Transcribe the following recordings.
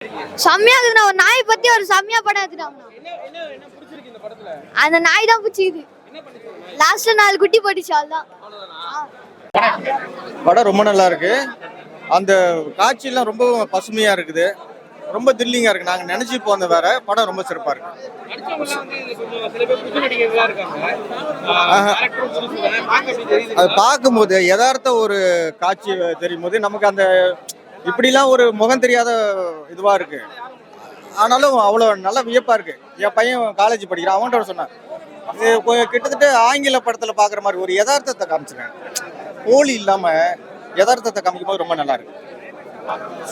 செம்மையா இருக்குதுண்ணா. ஒரு நாயை பத்தி ஒரு செம்மையா படம் எடுத்துட்டாங்க. அந்த நாய் தான் பிடிச்சிக்குது. லாஸ்ட்ல 4 குட்டி போட்டுச்சு, அதுதான். படம் ரொம்ப நல்லா இருக்கு. அந்த காட்சியெல்லாம் ரொம்ப பசுமையா இருக்குது, ரொம்ப த்ரில்லிங்கா இருக்கு. நாங்க நினைச்சு போன வேற படம் ரொம்ப சிறப்பா இருக்கு. அது பார்க்கும்போது யதார்த்த ஒரு காட்சி தெரியும் போது நமக்கு அந்த இப்படிலாம் ஒரு முகம் தெரியாத இதுவா இருக்கு. ஆனாலும் அவ்வளோ நல்லா வியப்பா இருக்கு. என் பையன் காலேஜ் படிக்கிறான், அவன்கிட்ட சொன்னான் இது கிட்டத்தட்ட ஆங்கில படத்துல பாக்குற மாதிரி ஒரு யதார்த்தத்தை காமிச்சிருக்கேன். போலி இல்லாம யதார்த்தத்தை காமிக்கும் போது ரொம்ப நல்லா இருக்கு,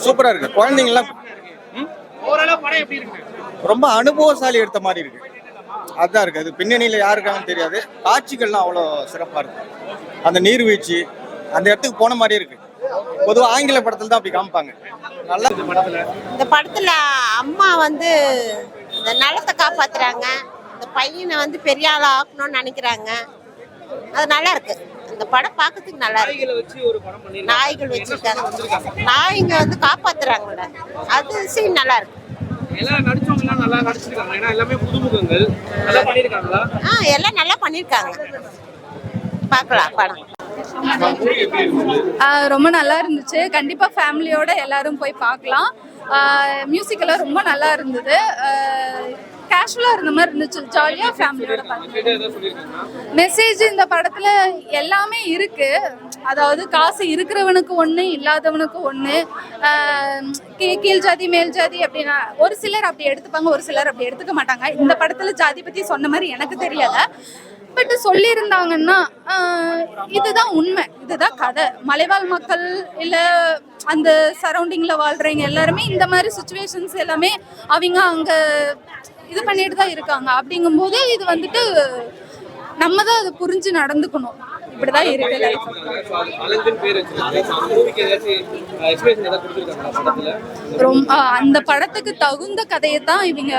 சூப்பரா இருக்கு. குழந்தைங்கலாம் ரொம்ப அனுபவசாலி எடுத்த மாதிரி இருக்கு. அதுதான் இருக்கு. அது பின்னணியில யாருக்கான்னு தெரியாது. காட்சிகள்லாம் அவ்வளோ சிறப்பா இருக்கு. அந்த நீர்வீழ்ச்சி அந்த இடத்துக்கு போன மாதிரி இருக்கு. பொதுவாக ஆங்கில படத்துல தான் அப்படி காமிப்பாங்க. நல்லா இந்த படத்துல அம்மா வந்து இந்த நிலத்தை காப்பாத்துறாங்க, இந்த பையனை வந்து பெரிய ஆளா ஆக்கணும்னு நினைக்கிறாங்க. அது நல்லா இருக்கு. இந்த படம் பார்க்கறதுக்கு நல்லா இருக்கு. நாய்கள் வச்சிருக்காங்க, நாய்ங்க வந்து காப்பாத்துறாங்கல்ல, அது சீன் நல்லா இருக்கு. எல்லாம் நல்லா நடிச்சிருக்காங்க. ஏன்னா எல்லாமே புதுமுகங்கள் நல்லா பண்ணிருக்காங்களா? எல்லாம் நல்லா பண்ணிருக்காங்க. பார்க்கலாம் படம். ரொம்ப நல்லா இருந்துச்சு. கண்டிப்பா ஃபேமிலியோட எல்லாரும் போய் பார்க்கலாம். மியூசிக் எல்லாம் ரொம்ப நல்லா இருந்தது. கேஷுவலா இருந்த மாதிரி இருந்துச்சு. ஜாலியா ஃபேமிலியோட பார்க்கலாம். மெசேஜ் இந்த படத்துல எல்லாமே இருக்கு. அதாவது காசு இருக்கிறவனுக்கு ஒண்ணு, இல்லாதவனுக்கு ஒண்ணு. கீழ் ஜாதி மேல் ஜாதி அப்படின்னா ஒரு சிலர் அப்படி எடுத்துப்பாங்க, ஒரு சிலர் அப்படி எடுத்துக்க மாட்டாங்க. இந்த படத்துல ஜாதி பத்தி சொன்ன மாதிரி எனக்கு தெரியல. பட் சொல்லியிருந்தாங்கன்னா இதுதான் உண்மை, இதுதான் கதை. மலைவாழ் மக்கள் இல்லை அந்த சரௌண்டிங்ல வாழ்றவங்க எல்லாருமே இந்த மாதிரி சுச்சுவேஷன்ஸ் எல்லாமே அவங்க அங்க இது பண்ணிட்டு தான் இருக்காங்க. அப்படிங்கும்போது இது வந்துட்டு நம்ம தான் அதை புரிஞ்சு நடந்துக்கணும். இப்படிதான் இருக்கு லைஃப். ரொம்ப அந்த படத்துக்கு தகுந்த கதையை தான் இவங்க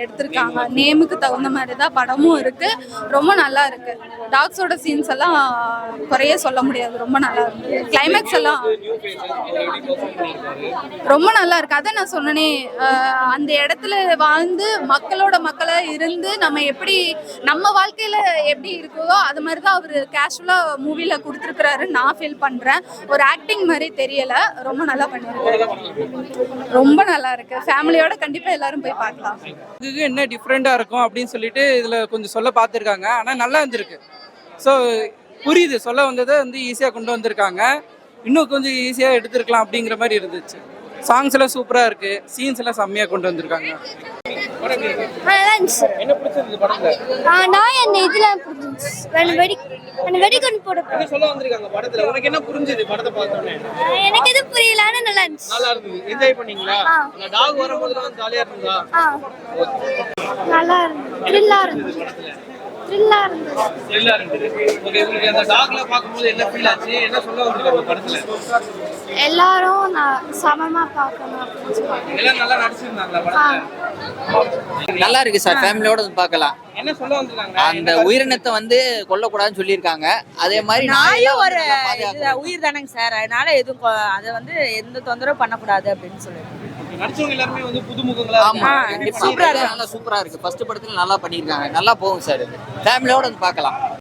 எடுத்திருக்காங்க. நேமுக்கு தகுந்த மாதிரி தான் படமும் இருக்கு. ரொம்ப நல்லா இருக்கு. டாக்ஸோட சீன்ஸ் எல்லாம் குறைய சொல்ல முடியாது, ரொம்ப நல்லா இருக்கு. கிளைமேக்ஸ் எல்லாம் ரொம்ப நல்லா இருக்கு. அதை நான் சொன்னனே, அந்த இடத்துல வாழ்ந்து மக்களோட மக்களா இருந்து நம்ம எப்படி நம்ம வாழ்க்கையில எப்படி இருக்குதோ அது மாதிரி தான் அவர் கேஷுவலா மூவில கொடுத்துருக்கிறாரு. நான் ஃபீல் பண்றேன். ஒரு ஆக்டிங் மாதிரி தெரியல, ரொம்ப நல்லா பண்ணிருக்காரு. ரொம்ப நல்லா இருக்கு. ஃபேமிலியோட கண்டிப்பா எல்லாரும் போய் பார்க்கலாம். இது என்ன டிஃப்ரெண்டா இருக்கும் அப்படின்னு சொல்லிட்டு இதுல கொஞ்சம் சொல்ல பார்த்துருக்காங்க. ஆனா நல்லா இருந்திருக்கு. ஸோ புரியுது, சொல்ல வந்ததை வந்து ஈஸியாக கொண்டு வந்திருக்காங்க. இன்னும் கொஞ்சம் ஈஸியாக எடுத்துருக்கலாம் அப்படிங்கிற மாதிரி இருந்துச்சு. சாங்ஸ் எல்லாம் சூப்பரா இருக்கு, சீன்ஸ் எல்லாம் செம்மையா கொண்டு வந்திருக்காங்க. என்ன பிடிச்சிருக்கு படத்துல? நான் என்ன இதுல வெடிக்கொண்டு போட சொல்ல வந்திருக்காங்க படத்துல. உனக்கு என்ன புரிஞ்சது படத்தை பார்த்தோன்னே? எனக்கு எதுவும் புரியல, ஆனா நல்லா இருந்துச்சு. நல்லா இருந்தது. என்ஜாய் பண்ணீங்களா? அந்த டாக் வரும்போது ஜாலியா இருந்தா? நல்லா இருந்தது. த்ரில்லா இருந்தது. ஓகே, உங்களுக்கு அந்த டாக்ல பாக்கும்போது என்ன ஃபீல் ஆச்சு? என்ன சொல்ல வந்திருக்காங்க படத்துல? எல்லாரும் நான் சமமா பார்க்கணும் அப்படின்னு சொல்லுவாங்க. எல்லாம் நல்லா நடிச்சிருந்தாங்க படத்துல. நல்லா இருக்கு சார், ஃபேமிலியோட பார்க்கலாம். என்ன சொல்ல வந்திருக்காங்க? அந்த உயிரினத்தை வந்து கொல்லக்கூடாதுன்னு சொல்லியிருக்காங்க. அதே மாதிரி நாயும் ஒரு உயிர் தானேங்க சார், அதனால எதுவும் அதை வந்து எந்த தொந்தரவும் பண்ணக்கூடாது அப்படின்னு சொல்லியிருக்காங்க. நடிச்சவங்க எல்லாருமே வந்து புதுமுகங்களா? ஆமா, கண்டிப்பா நல்லா சூப்பரா இருக்கு. ஃபர்ஸ்ட் படத்துல நல்லா பண்ணியிருக்காங்க. நல்லா போகும் சார், ஃபேமிலியோட வந்து பார்க்கலாம்.